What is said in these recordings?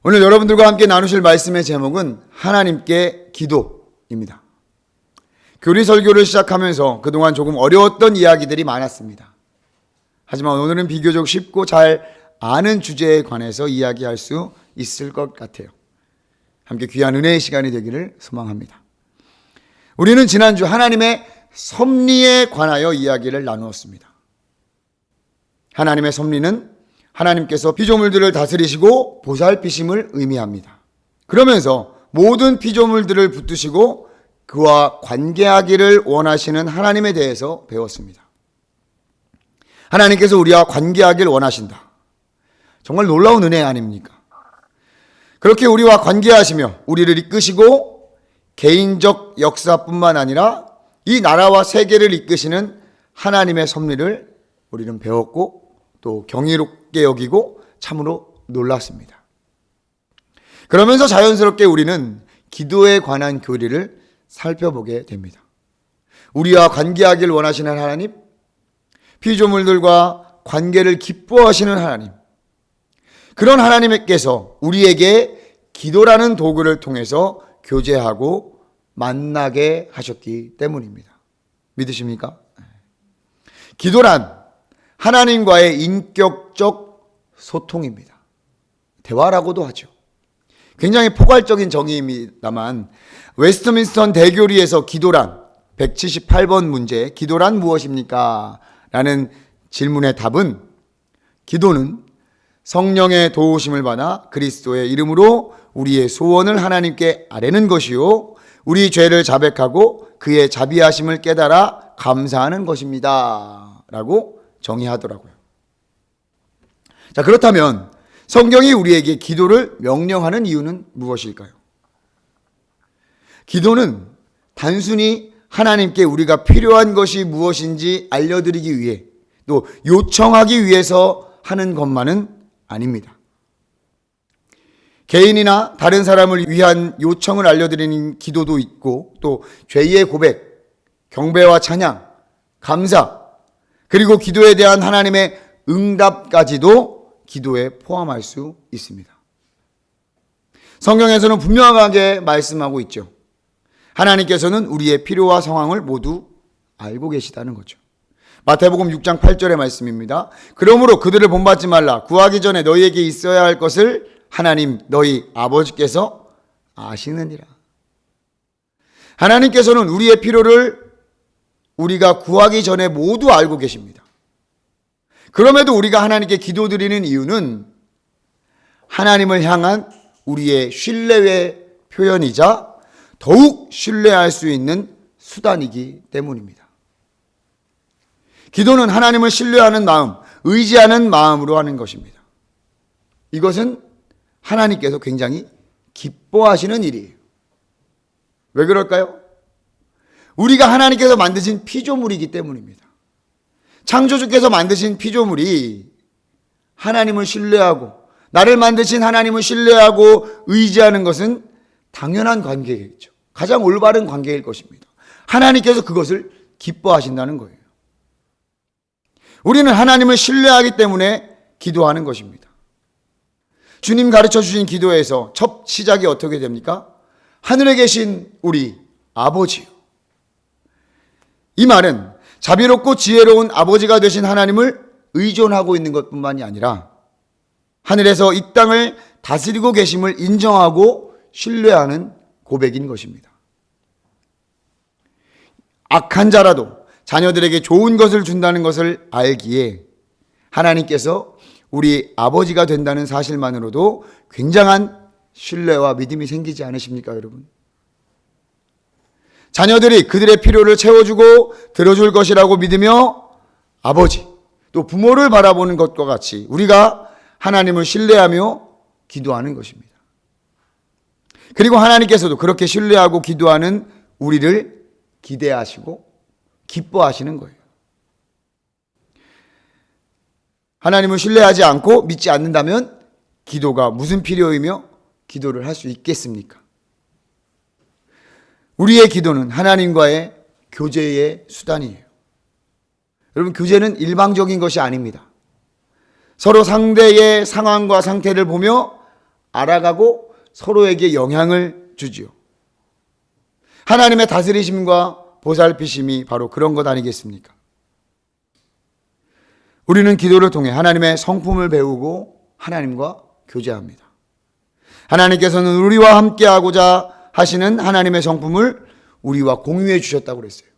오늘 여러분들과 함께 나누실 말씀의 제목은 하나님께 기도입니다. 교리 설교를 시작하면서 그동안 조금 어려웠던 이야기들이 많았습니다. 하지만 오늘은 비교적 쉽고 잘 아는 주제에 관해서 이야기할 수 있을 것 같아요. 함께 귀한 은혜의 시간이 되기를 소망합니다. 우리는 지난주 하나님의 섭리에 관하여 이야기를 나누었습니다. 하나님의 섭리는 하나님께서 피조물들을 다스리시고 보살피심을 의미합니다. 그러면서 모든 피조물들을 붙드시고 그와 관계하기를 원하시는 하나님에 대해서 배웠습니다. 하나님께서 우리와 관계하길 원하신다. 정말 놀라운 은혜 아닙니까? 그렇게 우리와 관계하시며 우리를 이끄시고 개인적 역사뿐만 아니라 이 나라와 세계를 이끄시는 하나님의 섭리를 우리는 배웠고 또 경이롭게 여기고 참으로 놀랐습니다. 그러면서 자연스럽게 우리는 기도에 관한 교리를 살펴보게 됩니다. 우리와 관계하길 원하시는 하나님, 피조물들과 관계를 기뻐하시는 하나님, 그런 하나님께서 우리에게 기도라는 도구를 통해서 교제하고 만나게 하셨기 때문입니다. 믿으십니까? 기도란 하나님과의 인격적 소통입니다. 대화라고도 하죠. 굉장히 포괄적인 정의입니다만 웨스트민스터 대교리에서 기도란 178번 문제 기도란 무엇입니까? 라는 질문의 답은 기도는 성령의 도우심을 받아 그리스도의 이름으로 우리의 소원을 하나님께 아뢰는 것이요 우리 죄를 자백하고 그의 자비하심을 깨달아 감사하는 것입니다. 라고 정의하더라고요. 자, 그렇다면 성경이 우리에게 기도를 명령하는 이유는 무엇일까요? 기도는 단순히 하나님께 우리가 필요한 것이 무엇인지 알려드리기 위해 또 요청하기 위해서 하는 것만은 아닙니다. 개인이나 다른 사람을 위한 요청을 알려드리는 기도도 있고 또 죄의 고백, 경배와 찬양, 감사 그리고 기도에 대한 하나님의 응답까지도 기도에 포함할 수 있습니다. 성경에서는 분명하게 말씀하고 있죠. 하나님께서는 우리의 필요와 상황을 모두 알고 계시다는 거죠. 마태복음 6장 8절의 말씀입니다. 그러므로 그들을 본받지 말라. 구하기 전에 너희에게 있어야 할 것을 하나님 너희 아버지께서 아시느니라. 하나님께서는 우리의 필요를 우리가 구하기 전에 모두 알고 계십니다. 그럼에도 우리가 하나님께 기도드리는 이유는 하나님을 향한 우리의 신뢰의 표현이자 더욱 신뢰할 수 있는 수단이기 때문입니다. 기도는 하나님을 신뢰하는 마음, 의지하는 마음으로 하는 것입니다. 이것은 하나님께서 굉장히 기뻐하시는 일이에요. 왜 그럴까요? 우리가 하나님께서 만드신 피조물이기 때문입니다. 창조주께서 만드신 피조물이 하나님을 신뢰하고 나를 만드신 하나님을 신뢰하고 의지하는 것은 당연한 관계겠죠. 가장 올바른 관계일 것입니다. 하나님께서 그것을 기뻐하신다는 거예요. 우리는 하나님을 신뢰하기 때문에 기도하는 것입니다. 주님 가르쳐 주신 기도에서 첫 시작이 어떻게 됩니까? 하늘에 계신 우리 아버지요. 이 말은 자비롭고 지혜로운 아버지가 되신 하나님을 의존하고 있는 것뿐만이 아니라 하늘에서 이 땅을 다스리고 계심을 인정하고 신뢰하는 고백인 것입니다. 악한 자라도 자녀들에게 좋은 것을 준다는 것을 알기에 하나님께서 우리 아버지가 된다는 사실만으로도 굉장한 신뢰와 믿음이 생기지 않으십니까, 여러분? 자녀들이 그들의 필요를 채워주고 들어줄 것이라고 믿으며 아버지, 또 부모를 바라보는 것과 같이 우리가 하나님을 신뢰하며 기도하는 것입니다. 그리고 하나님께서도 그렇게 신뢰하고 기도하는 우리를 기대하시고 기뻐하시는 거예요. 하나님을 신뢰하지 않고 믿지 않는다면 기도가 무슨 필요이며 기도를 할 수 있겠습니까? 우리의 기도는 하나님과의 교제의 수단이에요. 여러분, 교제는 일방적인 것이 아닙니다. 서로 상대의 상황과 상태를 보며 알아가고 서로에게 영향을 주지요. 하나님의 다스리심과 보살피심이 바로 그런 것 아니겠습니까? 우리는 기도를 통해 하나님의 성품을 배우고 하나님과 교제합니다. 하나님께서는 우리와 함께하고자 하시는 하나님의 성품을 우리와 공유해 주셨다고 그랬어요.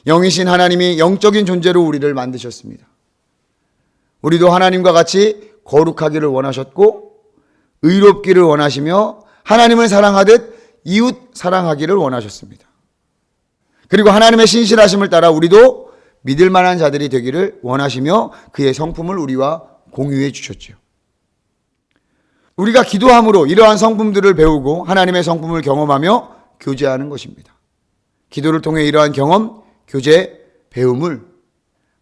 영이신 하나님이 영적인 존재로 우리를 만드셨습니다. 우리도 하나님과 같이 거룩하기를 원하셨고 의롭기를 원하시며 하나님을 사랑하듯 이웃 사랑하기를 원하셨습니다. 그리고 하나님의 신실하심을 따라 우리도 믿을 만한 자들이 되기를 원하시며 그의 성품을 우리와 공유해 주셨죠. 우리가 기도함으로 이러한 성품들을 배우고 하나님의 성품을 경험하며 교제하는 것입니다. 기도를 통해 이러한 경험, 교제, 배움을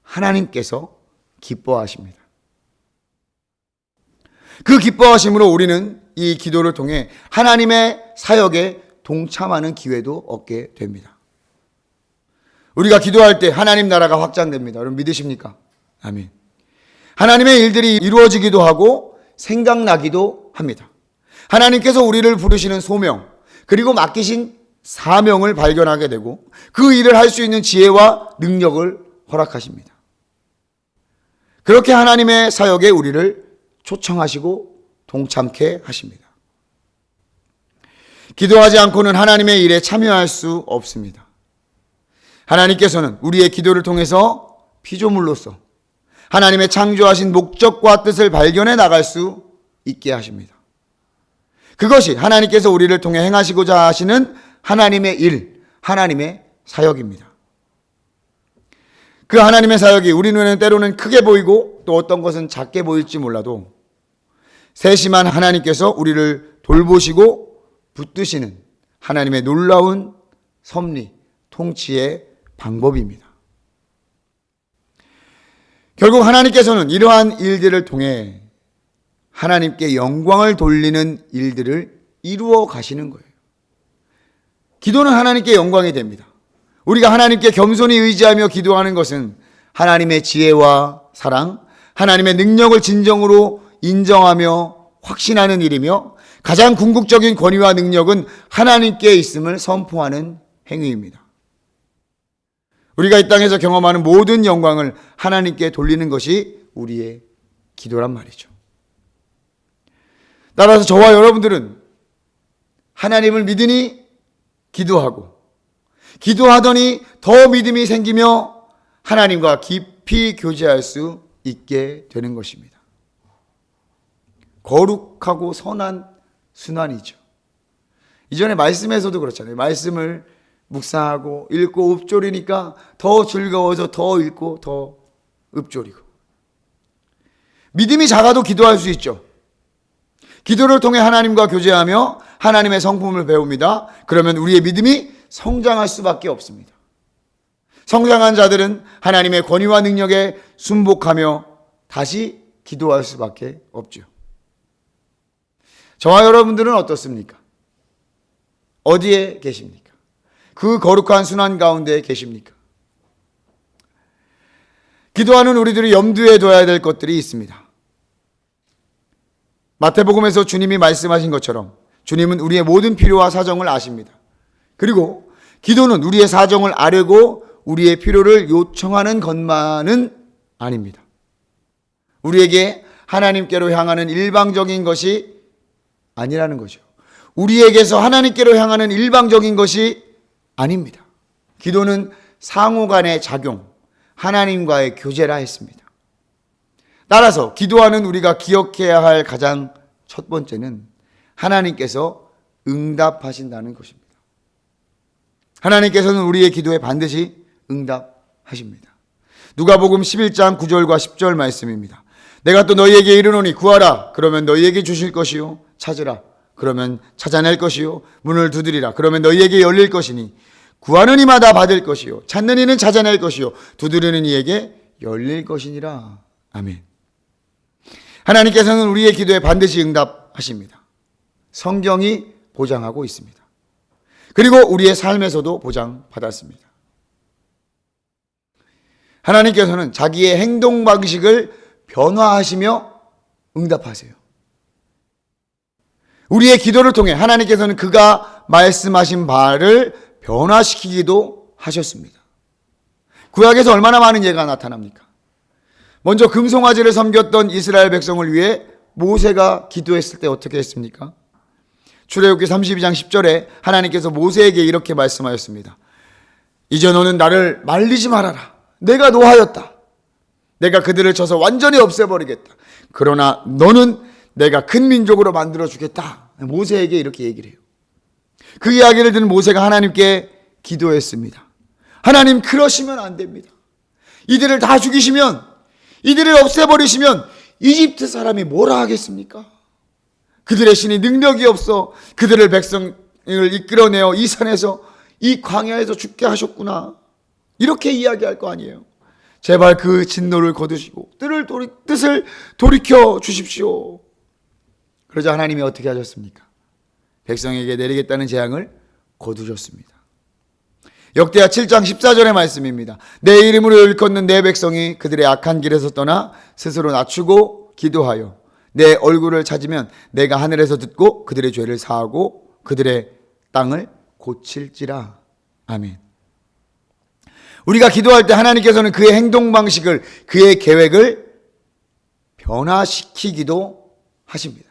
하나님께서 기뻐하십니다. 그 기뻐하심으로 우리는 이 기도를 통해 하나님의 사역에 동참하는 기회도 얻게 됩니다. 우리가 기도할 때 하나님 나라가 확장됩니다. 여러분 믿으십니까? 아멘. 하나님의 일들이 이루어지기도 하고 생각나기도 합니다. 하나님께서 우리를 부르시는 소명, 그리고 맡기신 사명을 발견하게 되고 그 일을 할 수 있는 지혜와 능력을 허락하십니다. 그렇게 하나님의 사역에 우리를 초청하시고 동참케 하십니다. 기도하지 않고는 하나님의 일에 참여할 수 없습니다. 하나님께서는 우리의 기도를 통해서 피조물로서 하나님의 창조하신 목적과 뜻을 발견해 나갈 수 있게 하십니다. 그것이 하나님께서 우리를 통해 행하시고자 하시는 하나님의 일, 하나님의 사역입니다. 그 하나님의 사역이 우리 눈에는 때로는 크게 보이고 또 어떤 것은 작게 보일지 몰라도 세심한 하나님께서 우리를 돌보시고 붙드시는 하나님의 놀라운 섭리, 통치의 방법입니다. 결국 하나님께서는 이러한 일들을 통해 하나님께 영광을 돌리는 일들을 이루어 가시는 거예요. 기도는 하나님께 영광이 됩니다. 우리가 하나님께 겸손히 의지하며 기도하는 것은 하나님의 지혜와 사랑, 하나님의 능력을 진정으로 인정하며 확신하는 일이며 가장 궁극적인 권위와 능력은 하나님께 있음을 선포하는 행위입니다. 우리가 이 땅에서 경험하는 모든 영광을 하나님께 돌리는 것이 우리의 기도란 말이죠. 따라서 저와 여러분들은 하나님을 믿으니 기도하고 기도하더니 더 믿음이 생기며 하나님과 깊이 교제할 수 있게 되는 것입니다. 거룩하고 선한 순환이죠. 이전에 말씀에서도 그렇잖아요. 말씀을 묵상하고 읽고 읊조리니까 더 즐거워서 더 읽고 더 읊조리고. 믿음이 작아도 기도할 수 있죠. 기도를 통해 하나님과 교제하며 하나님의 성품을 배웁니다. 그러면 우리의 믿음이 성장할 수밖에 없습니다. 성장한 자들은 하나님의 권위와 능력에 순복하며 다시 기도할 수밖에 없죠. 저와 여러분들은 어떻습니까? 어디에 계십니까? 그 거룩한 순환 가운데 계십니까? 기도하는 우리들이 염두에 둬야 될 것들이 있습니다. 마태복음에서 주님이 말씀하신 것처럼 주님은 우리의 모든 필요와 사정을 아십니다. 그리고 기도는 우리의 사정을 아뢰고 우리의 필요를 요청하는 것만은 아닙니다. 우리에게 하나님께로 향하는 일방적인 것이 아니라는 거죠. 우리에게서 하나님께로 향하는 일방적인 것이 아닙니다. 기도는 상호간의 작용, 하나님과의 교제라 했습니다. 따라서 기도하는 우리가 기억해야 할 가장 첫 번째는 하나님께서 응답하신다는 것입니다. 하나님께서는 우리의 기도에 반드시 응답하십니다. 누가복음 11장 9절과 10절 말씀입니다. 내가 또 너희에게 이르노니 구하라 그러면 너희에게 주실 것이요 찾으라 그러면 찾아낼 것이요 문을 두드리라 그러면 너희에게 열릴 것이니 구하는 이마다 받을 것이요 찾는 이는 찾아낼 것이요 두드리는 이에게 열릴 것이니라. 아멘. 하나님께서는 우리의 기도에 반드시 응답하십니다. 성경이 보장하고 있습니다. 그리고 우리의 삶에서도 보장받았습니다. 하나님께서는 자기의 행동 방식을 변화하시며 응답하세요. 우리의 기도를 통해 하나님께서는 그가 말씀하신 바를 변화시키기도 하셨습니다. 구약에서 얼마나 많은 예가 나타납니까? 먼저 금송아지를 섬겼던 이스라엘 백성을 위해 모세가 기도했을 때 어떻게 했습니까? 출애굽기 32장 10절에 하나님께서 모세에게 이렇게 말씀하였습니다. 이제 너는 나를 말리지 말아라. 내가 노하였다. 내가 그들을 쳐서 완전히 없애버리겠다. 그러나 너는 내가 큰 민족으로 만들어주겠다. 모세에게 이렇게 얘기를 해요. 그 이야기를 들은 모세가 하나님께 기도했습니다. 하나님, 그러시면 안 됩니다. 이들을 다 죽이시면, 이들을 없애버리시면 이집트 사람이 뭐라 하겠습니까? 그들의 신이 능력이 없어 그들을 백성을 이끌어내어 이 산에서 이 광야에서 죽게 하셨구나. 이렇게 이야기할 거 아니에요. 제발 그 진노를 거두시고 뜻을 돌이켜 주십시오. 그러자 하나님이 어떻게 하셨습니까? 백성에게 내리겠다는 재앙을 거두셨습니다. 역대하 7장 14절의 말씀입니다. 내 이름으로 일컫는 내 백성이 그들의 악한 길에서 떠나 스스로 낮추고 기도하여 내 얼굴을 찾으면 내가 하늘에서 듣고 그들의 죄를 사하고 그들의 땅을 고칠지라. 아멘. 우리가 기도할 때 하나님께서는 그의 행동 방식을, 그의 계획을 변화시키기도 하십니다.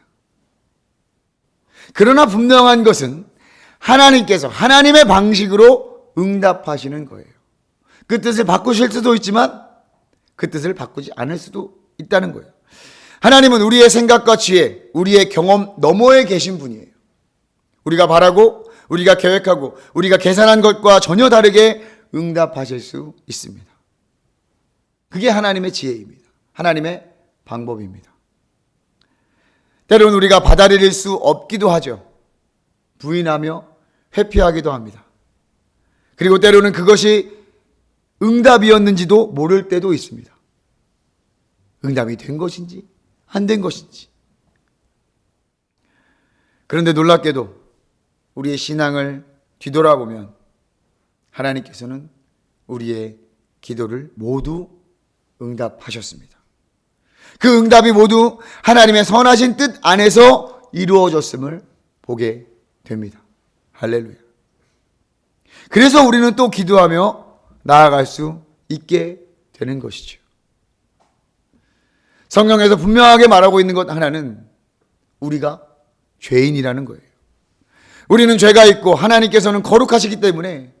그러나 분명한 것은 하나님께서 하나님의 방식으로 응답하시는 거예요. 그 뜻을 바꾸실 수도 있지만 그 뜻을 바꾸지 않을 수도 있다는 거예요. 하나님은 우리의 생각과 지혜, 우리의 경험 너머에 계신 분이에요. 우리가 바라고, 우리가 계획하고, 우리가 계산한 것과 전혀 다르게 응답하실 수 있습니다. 그게 하나님의 지혜입니다. 하나님의 방법입니다. 때로는 우리가 받아들일 수 없기도 하죠. 부인하며 회피하기도 합니다. 그리고 때로는 그것이 응답이었는지도 모를 때도 있습니다. 응답이 된 것인지 안 된 것인지. 그런데 놀랍게도 우리의 신앙을 뒤돌아보면 하나님께서는 우리의 기도를 모두 응답하셨습니다. 그 응답이 모두 하나님의 선하신 뜻 안에서 이루어졌음을 보게 됩니다. 할렐루야. 그래서 우리는 또 기도하며 나아갈 수 있게 되는 것이죠. 성경에서 분명하게 말하고 있는 것 하나는 우리가 죄인이라는 거예요. 우리는 죄가 있고 하나님께서는 거룩하시기 때문에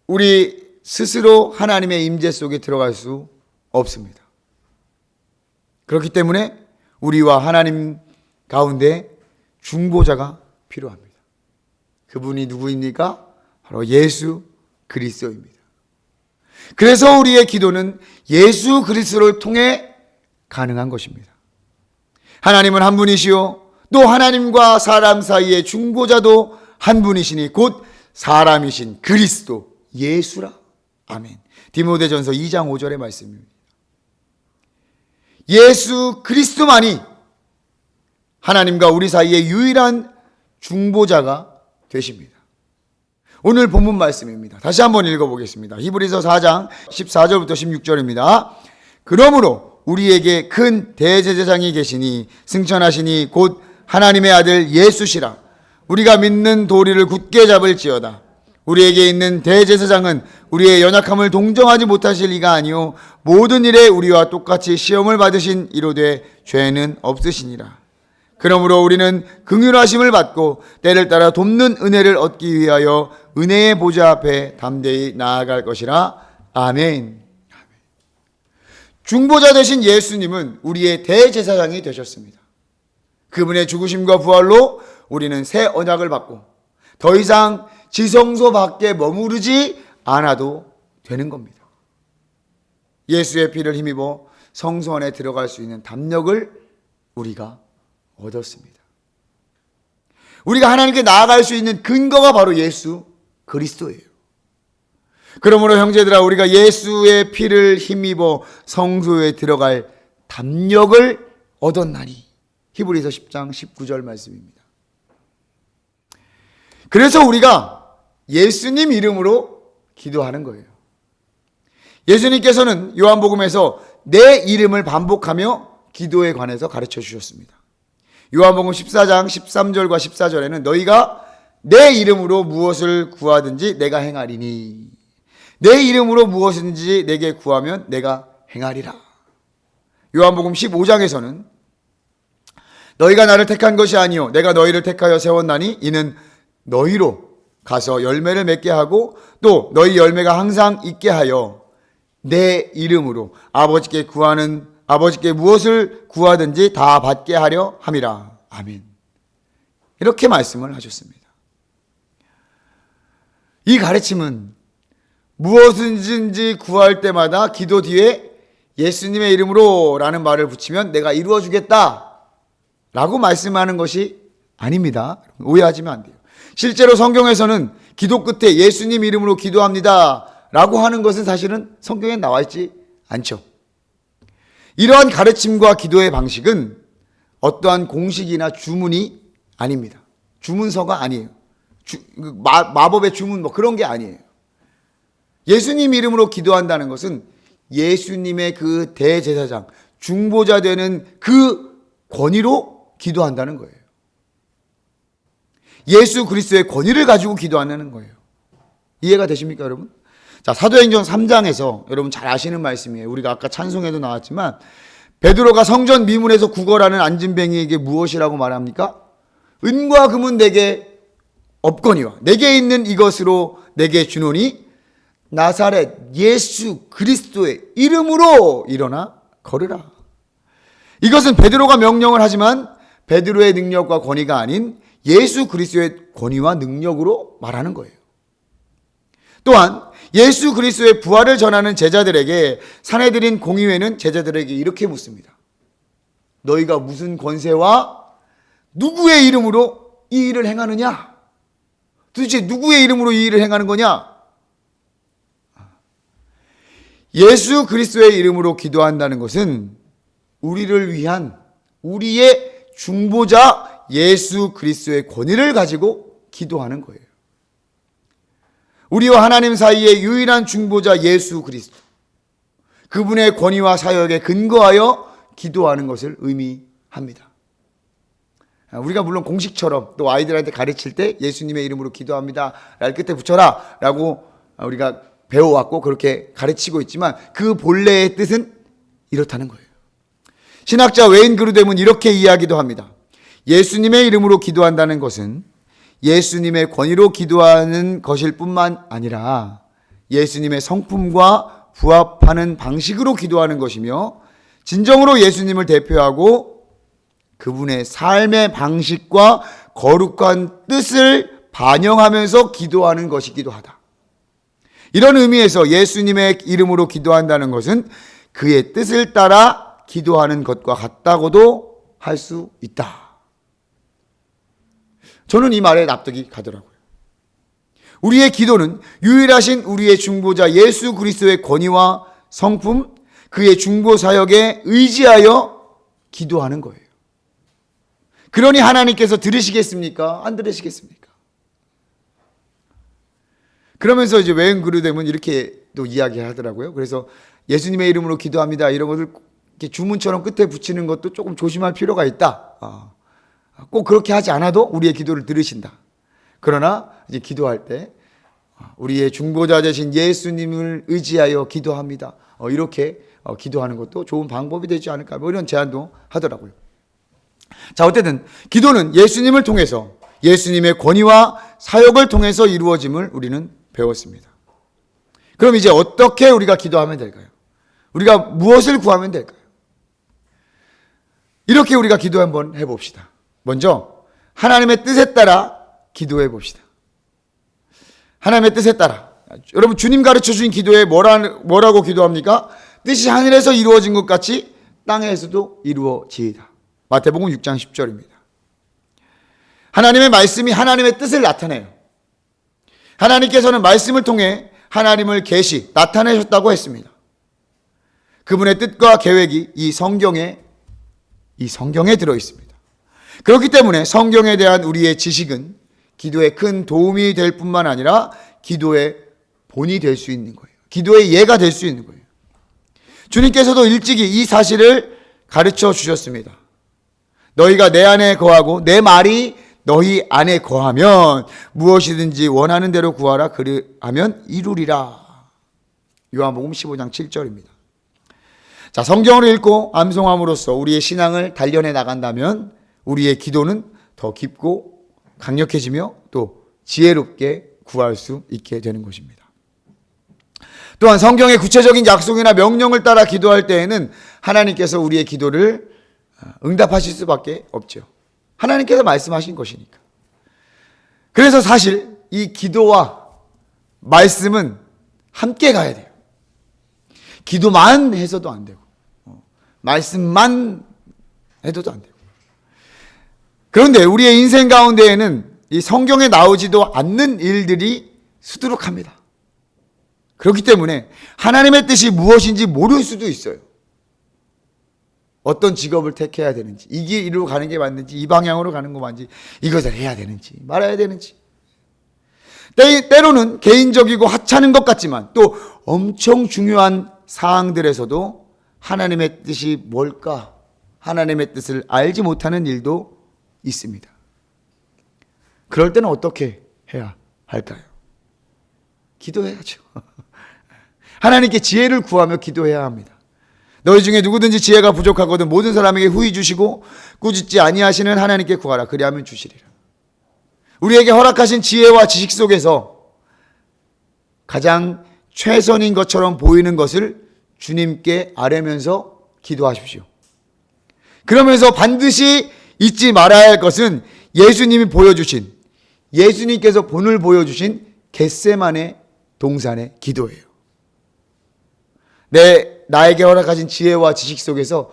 우리 스스로 하나님의 임재 속에 들어갈 수 없습니다. 그렇기 때문에 우리와 하나님 가운데 중보자가 필요합니다. 그분이 누구입니까? 바로 예수 그리스도입니다. 그래서 우리의 기도는 예수 그리스도를 통해 가능한 것입니다. 하나님은 한 분이시요 또 하나님과 사람 사이의 중보자도 한 분이시니 곧 사람이신 그리스도 예수라. 아멘. 디모데전서 2장 5절의 말씀입니다. 예수 그리스도만이 하나님과 우리 사이의 유일한 중보자가 되십니다. 오늘 본문 말씀입니다. 다시 한번 읽어보겠습니다. 히브리서 4장 14절부터 16절입니다. 그러므로 우리에게 큰 대제사장이 계시니 승천하시니 곧 하나님의 아들 예수시라. 우리가 믿는 도리를 굳게 잡을지어다. 우리에게 있는 대제사장은 우리의 연약함을 동정하지 못하실 이가 아니요 모든 일에 우리와 똑같이 시험을 받으신 이로되 죄는 없으시니라. 그러므로 우리는 긍휼하심을 받고 때를 따라 돕는 은혜를 얻기 위하여 은혜의 보좌 앞에 담대히 나아갈 것이라. 아멘. 중보자 되신 예수님은 우리의 대제사장이 되셨습니다. 그분의 죽으심과 부활로 우리는 새 언약을 받고 더 이상 지성소 밖에 머무르지 않아도 되는 겁니다. 예수의 피를 힘입어 성소 안에 들어갈 수 있는 담력을 우리가 얻었습니다. 우리가 하나님께 나아갈 수 있는 근거가 바로 예수 그리스도예요. 그러므로 형제들아, 우리가 예수의 피를 힘입어 성소에 들어갈 담력을 얻었나니. 히브리서 10장 19절 말씀입니다. 그래서 우리가 예수님 이름으로 기도하는 거예요. 예수님께서는 요한복음에서 내 이름을 반복하며 기도에 관해서 가르쳐 주셨습니다. 요한복음 14장 13절과 14절에는 너희가 내 이름으로 무엇을 구하든지 내가 행하리니 내 이름으로 무엇인지 내게 구하면 내가 행하리라. 요한복음 15장에서는 너희가 나를 택한 것이 아니요 내가 너희를 택하여 세웠나니 이는 너희로 가서 열매를 맺게 하고 또 너희 열매가 항상 있게 하여 내 이름으로 아버지께 무엇을 구하든지 다 받게 하려 함이라. 아멘. 이렇게 말씀을 하셨습니다. 이 가르침은 무엇인지 구할 때마다 기도 뒤에 예수님의 이름으로 라는 말을 붙이면 내가 이루어 주겠다 라고 말씀하는 것이 아닙니다. 오해하시면 안 돼요. 실제로 성경에서는 기도 끝에 예수님 이름으로 기도합니다 라고 하는 것은 사실은 성경에 나와 있지 않죠. 이러한 가르침과 기도의 방식은 어떠한 공식이나 주문이 아닙니다. 주문서가 아니에요. 마법의 주문 그런 게 아니에요. 예수님 이름으로 기도한다는 것은 예수님의 그 대제사장, 중보자 되는 그 권위로 기도한다는 거예요. 예수 그리스도의 권위를 가지고 기도하는 거예요. 이해가 되십니까, 여러분? 자, 사도행전 3장에서 여러분 잘 아시는 말씀이에요. 우리가 아까 찬송에도 나왔지만 베드로가 성전 미문에서 구걸하는 안진뱅이에게 무엇이라고 말합니까? 은과 금은 내게 없거니와 내게 있는 이것으로 내게 주노니 나사렛 예수 그리스도의 이름으로 일어나 걸으라. 이것은 베드로가 명령을 하지만 베드로의 능력과 권위가 아닌 예수 그리스도의 권위와 능력으로 말하는 거예요. 또한 예수 그리스도의 부활을 전하는 제자들에게 사내들인 공의회는 제자들에게 이렇게 묻습니다. 너희가 무슨 권세와 누구의 이름으로 이 일을 행하느냐? 도대체 누구의 이름으로 이 일을 행하는 거냐? 예수 그리스도의 이름으로 기도한다는 것은 우리를 위한 우리의 중보자 예수 그리스도의 권위를 가지고 기도하는 거예요. 우리와 하나님 사이의 유일한 중보자 예수 그리스도, 그분의 권위와 사역에 근거하여 기도하는 것을 의미합니다. 우리가 물론 공식처럼 또 아이들한테 가르칠 때 예수님의 이름으로 기도합니다 라를 끝에 붙여라 라고 우리가 배워왔고 그렇게 가르치고 있지만 그 본래의 뜻은 이렇다는 거예요. 신학자 웨인 그루뎀은 이렇게 이야기도 합니다. 예수님의 이름으로 기도한다는 것은 예수님의 권위로 기도하는 것일 뿐만 아니라 예수님의 성품과 부합하는 방식으로 기도하는 것이며 진정으로 예수님을 대표하고 그분의 삶의 방식과 거룩한 뜻을 반영하면서 기도하는 것이기도 하다. 이런 의미에서 예수님의 이름으로 기도한다는 것은 그의 뜻을 따라 기도하는 것과 같다고도 할 수 있다. 저는 이 말에 납득이 가더라고요. 우리의 기도는 유일하신 우리의 중보자 예수 그리스도의 권위와 성품, 그의 중보 사역에 의지하여 기도하는 거예요. 그러니 하나님께서 들으시겠습니까? 안 들으시겠습니까? 그러면서 이제 웨인 그루뎀은 이렇게 또 이야기하더라고요. 그래서 예수님의 이름으로 기도합니다. 이런 것을 이렇게 주문처럼 끝에 붙이는 것도 조금 조심할 필요가 있다. 꼭 그렇게 하지 않아도 우리의 기도를 들으신다. 그러나 이제 기도할 때 우리의 중보자 되신 예수님을 의지하여 기도합니다. 이렇게 기도하는 것도 좋은 방법이 되지 않을까. 이런 제안도 하더라고요. 자, 어쨌든 기도는 예수님을 통해서 예수님의 권위와 사역을 통해서 이루어짐을 우리는 배웠습니다. 그럼 이제 어떻게 우리가 기도하면 될까요? 우리가 무엇을 구하면 될까요? 이렇게 우리가 기도 한번 해봅시다. 먼저 하나님의 뜻에 따라 기도해 봅시다. 하나님의 뜻에 따라. 여러분 주님 가르쳐주신 기도에 뭐라고 기도합니까? 뜻이 하늘에서 이루어진 것 같이 땅에서도 이루어지이다. 마태복음 6장 10절입니다. 하나님의 말씀이 하나님의 뜻을 나타내요. 하나님께서는 말씀을 통해 하나님을 나타내셨다고 했습니다. 그분의 뜻과 계획이 이 성경에 들어 있습니다. 그렇기 때문에 성경에 대한 우리의 지식은 기도에 큰 도움이 될 뿐만 아니라 기도의 본이 될 수 있는 거예요. 기도의 예가 될 수 있는 거예요. 주님께서도 일찍이 이 사실을 가르쳐 주셨습니다. 너희가 내 안에 거하고 내 말이 너희 안에 거하면 무엇이든지 원하는 대로 구하라. 그리하면 이루리라. 요한복음 15장 7절입니다. 자, 성경을 읽고 암송함으로써 우리의 신앙을 단련해 나간다면 우리의 기도는 더 깊고 강력해지며 또 지혜롭게 구할 수 있게 되는 것입니다. 또한 성경의 구체적인 약속이나 명령을 따라 기도할 때에는 하나님께서 우리의 기도를 응답하실 수밖에 없죠. 하나님께서 말씀하신 것이니까. 그래서 사실 이 기도와 말씀은 함께 가야 돼요. 기도만 해서도 안 되고 말씀만 해도 안 되고. 그런데 우리의 인생 가운데에는 이 성경에 나오지도 않는 일들이 수두룩합니다. 그렇기 때문에 하나님의 뜻이 무엇인지 모를 수도 있어요. 어떤 직업을 택해야 되는지, 이 길로 가는 게 맞는지, 이 방향으로 가는 거 맞는지, 이것을 해야 되는지, 말아야 되는지. 때로는 개인적이고 하찮은 것 같지만 또 엄청 중요한 사항들에서도 하나님의 뜻이 뭘까? 하나님의 뜻을 알지 못하는 일도 있습니다. 그럴 때는 어떻게 해야 할까요? 기도해야죠. 하나님께 지혜를 구하며 기도해야 합니다. 너희 중에 누구든지 지혜가 부족하거든 모든 사람에게 후히 주시고 꾸짖지 아니하시는 하나님께 구하라. 그리하면 주시리라. 우리에게 허락하신 지혜와 지식 속에서 가장 최선인 것처럼 보이는 것을 주님께 아뢰면서 기도하십시오. 그러면서 반드시 잊지 말아야 할 것은 예수님께서 본을 보여주신 겟세마네 동산의 기도예요. 나에게 허락하신 지혜와 지식 속에서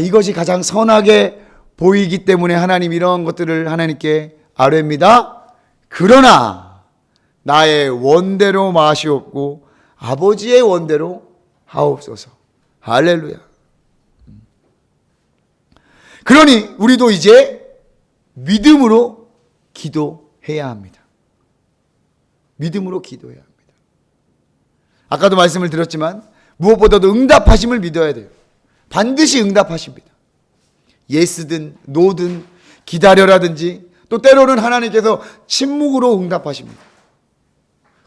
이것이 가장 선하게 보이기 때문에 하나님 이런 것들을 하나님께 아뢰입니다. 그러나 나의 원대로 마시옵고 아버지의 원대로 하옵소서. 할렐루야. 그러니 우리도 이제 믿음으로 기도해야 합니다. 믿음으로 기도해야 합니다. 아까도 말씀을 드렸지만 무엇보다도 응답하심을 믿어야 돼요. 반드시 응답하십니다. 예스든 노든 기다려라든지 또 때로는 하나님께서 침묵으로 응답하십니다.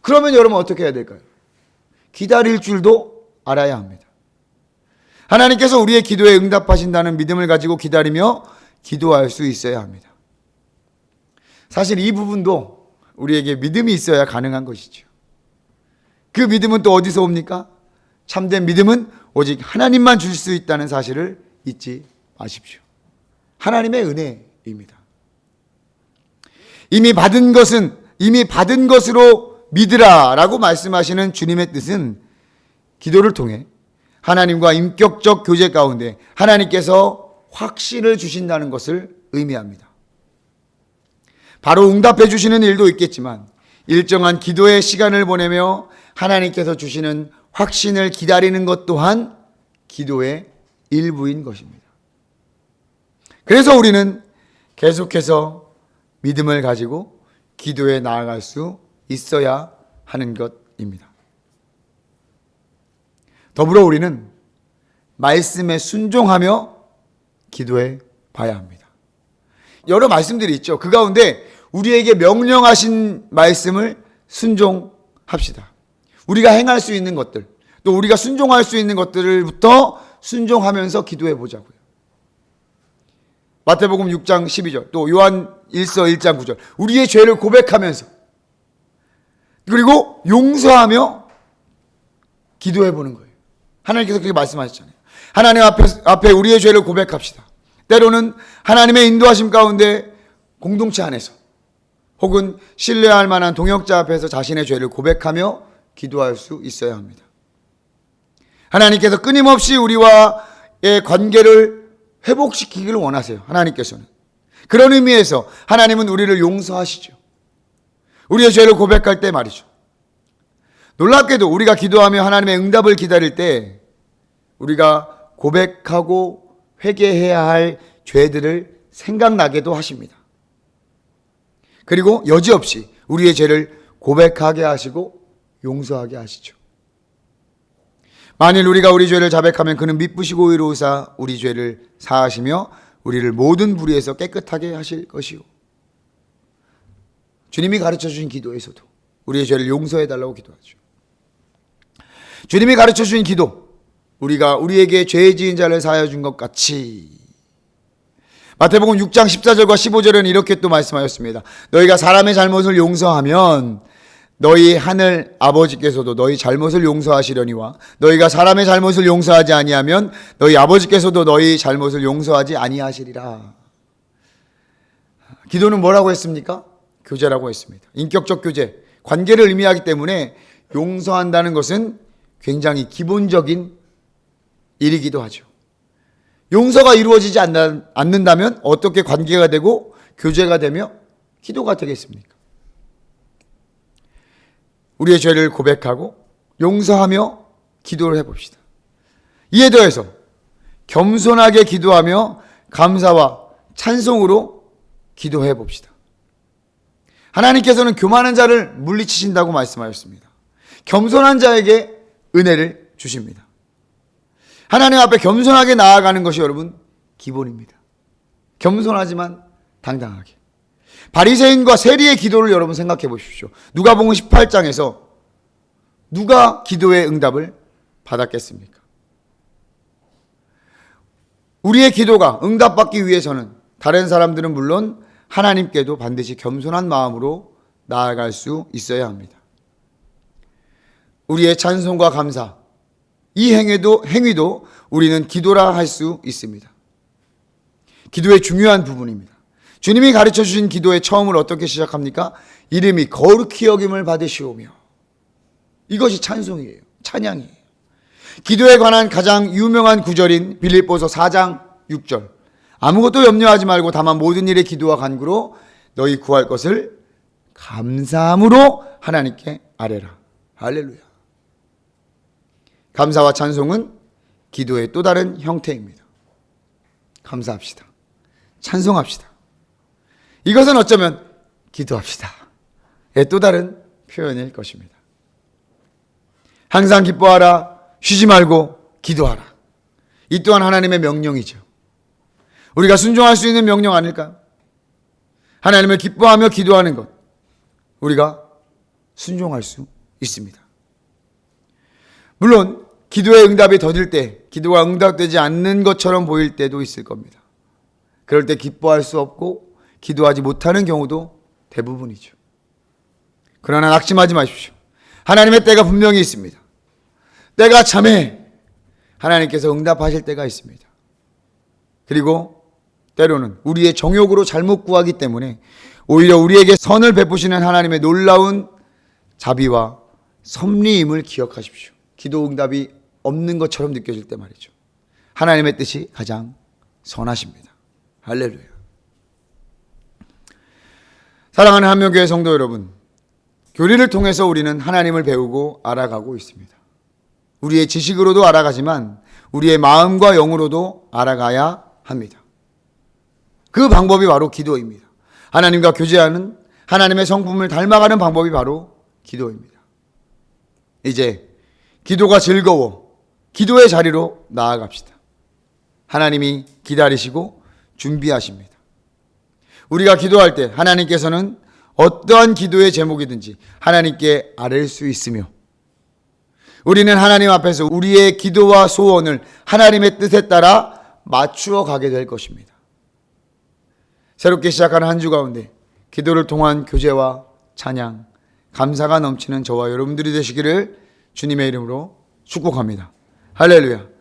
그러면 여러분 어떻게 해야 될까요? 기다릴 줄도 알아야 합니다. 하나님께서 우리의 기도에 응답하신다는 믿음을 가지고 기다리며 기도할 수 있어야 합니다. 사실 이 부분도 우리에게 믿음이 있어야 가능한 것이죠. 그 믿음은 또 어디서 옵니까? 참된 믿음은 오직 하나님만 줄 수 있다는 사실을 잊지 마십시오. 하나님의 은혜입니다. 이미 받은 것으로 믿으라 라고 말씀하시는 주님의 뜻은 기도를 통해 하나님과 인격적 교제 가운데 하나님께서 확신을 주신다는 것을 의미합니다. 바로 응답해 주시는 일도 있겠지만 일정한 기도의 시간을 보내며 하나님께서 주시는 확신을 기다리는 것 또한 기도의 일부인 것입니다. 그래서 우리는 계속해서 믿음을 가지고 기도에 나아갈 수 있어야 하는 것입니다. 더불어 우리는 말씀에 순종하며 기도해 봐야 합니다. 여러 말씀들이 있죠. 그 가운데 우리에게 명령하신 말씀을 순종합시다. 우리가 행할 수 있는 것들, 또 우리가 순종할 수 있는 것들부터 순종하면서 기도해 보자고요. 마태복음 6장 12절, 또 요한 1서 1장 9절. 우리의 죄를 고백하면서 그리고 용서하며 기도해 보는 거예요. 하나님께서 그렇게 말씀하셨잖아요. 하나님 앞에 우리의 죄를 고백합시다. 때로는 하나님의 인도하심 가운데 공동체 안에서 혹은 신뢰할 만한 동역자 앞에서 자신의 죄를 고백하며 기도할 수 있어야 합니다. 하나님께서 끊임없이 우리와의 관계를 회복시키기를 원하세요. 하나님께서는. 그런 의미에서 하나님은 우리를 용서하시죠. 우리의 죄를 고백할 때 말이죠. 놀랍게도 우리가 기도하며 하나님의 응답을 기다릴 때 우리가 고백하고 회개해야 할 죄들을 생각나게도 하십니다. 그리고 여지없이 우리의 죄를 고백하게 하시고 용서하게 하시죠. 만일 우리가 우리 죄를 자백하면 그는 미쁘시고 의로우사 우리 죄를 사하시며 우리를 모든 불의에서 깨끗하게 하실 것이요. 주님이 가르쳐 주신 기도에서도 우리의 죄를 용서해 달라고 기도하죠. 주님이 가르쳐 주신 기도, 우리가 우리에게 죄 지은 자를 사하여 준 것 같이. 마태복음 6장 14절과 15절은 이렇게 또 말씀하셨습니다. 너희가 사람의 잘못을 용서하면 너희 하늘 아버지께서도 너희 잘못을 용서하시려니와 너희가 사람의 잘못을 용서하지 아니하면 너희 아버지께서도 너희 잘못을 용서하지 아니하시리라. 기도는 뭐라고 했습니까? 교제라고 했습니다. 인격적 교제, 관계를 의미하기 때문에 용서한다는 것은 굉장히 기본적인 일이기도 하죠. 용서가 이루어지지 않는다면 어떻게 관계가 되고 교제가 되며 기도가 되겠습니까? 우리의 죄를 고백하고 용서하며 기도를 해봅시다. 이에 더해서 겸손하게 기도하며 감사와 찬송으로 기도해 봅시다. 하나님께서는 교만한 자를 물리치신다고 말씀하셨습니다. 겸손한 자에게 은혜를 주십니다. 하나님 앞에 겸손하게 나아가는 것이 여러분 기본입니다. 겸손하지만 당당하게. 바리새인과 세리의 기도를 여러분 생각해 보십시오. 누가복음 18장에서 누가 기도의 응답을 받았겠습니까? 우리의 기도가 응답받기 위해서는 다른 사람들은 물론 하나님께도 반드시 겸손한 마음으로 나아갈 수 있어야 합니다. 우리의 찬송과 감사, 이 행위도 우리는 기도라 할 수 있습니다. 기도의 중요한 부분입니다. 주님이 가르쳐 주신 기도의 처음을 어떻게 시작합니까? 이름이 거룩히 여김을 받으시오며. 이것이 찬송이에요. 찬양이에요. 기도에 관한 가장 유명한 구절인 빌립보서 4장 6절. 아무것도 염려하지 말고 다만 모든 일에 기도와 간구로 너희 구할 것을 감사함으로 하나님께 아뢰라. 할렐루야. 감사와 찬송은 기도의 또 다른 형태입니다. 감사합시다. 찬송합시다. 이것은 어쩌면 기도합시다의 또 다른 표현일 것입니다. 항상 기뻐하라, 쉬지 말고 기도하라. 이 또한 하나님의 명령이죠. 우리가 순종할 수 있는 명령 아닐까요? 하나님을 기뻐하며 기도하는 것, 우리가 순종할 수 있습니다. 물론 기도의 응답이 더딜 때, 기도가 응답되지 않는 것처럼 보일 때도 있을 겁니다. 그럴 때 기뻐할 수 없고 기도하지 못하는 경우도 대부분이죠. 그러나 낙심하지 마십시오. 하나님의 때가 분명히 있습니다. 때가 참에 하나님께서 응답하실 때가 있습니다. 그리고 때로는 우리의 정욕으로 잘못 구하기 때문에 오히려 우리에게 선을 베푸시는 하나님의 놀라운 자비와 섭리임을 기억하십시오. 기도 응답이 없는 것처럼 느껴질 때 말이죠. 하나님의 뜻이 가장 선하십니다. 할렐루야. 사랑하는 한명교회 성도 여러분, 교리를 통해서 우리는 하나님을 배우고 알아가고 있습니다. 우리의 지식으로도 알아가지만 우리의 마음과 영으로도 알아가야 합니다. 그 방법이 바로 기도입니다. 하나님과 교제하는, 하나님의 성품을 닮아가는 방법이 바로 기도입니다. 이제 기도가 즐거워 기도의 자리로 나아갑시다. 하나님이 기다리시고 준비하십니다. 우리가 기도할 때 하나님께서는 어떠한 기도의 제목이든지 하나님께 아뢰일 수 있으며, 우리는 하나님 앞에서 우리의 기도와 소원을 하나님의 뜻에 따라 맞추어 가게 될 것입니다. 새롭게 시작하는 한 주 가운데 기도를 통한 교제와 찬양, 감사가 넘치는 저와 여러분들이 되시기를 주님의 이름으로 축복합니다. 할렐루야.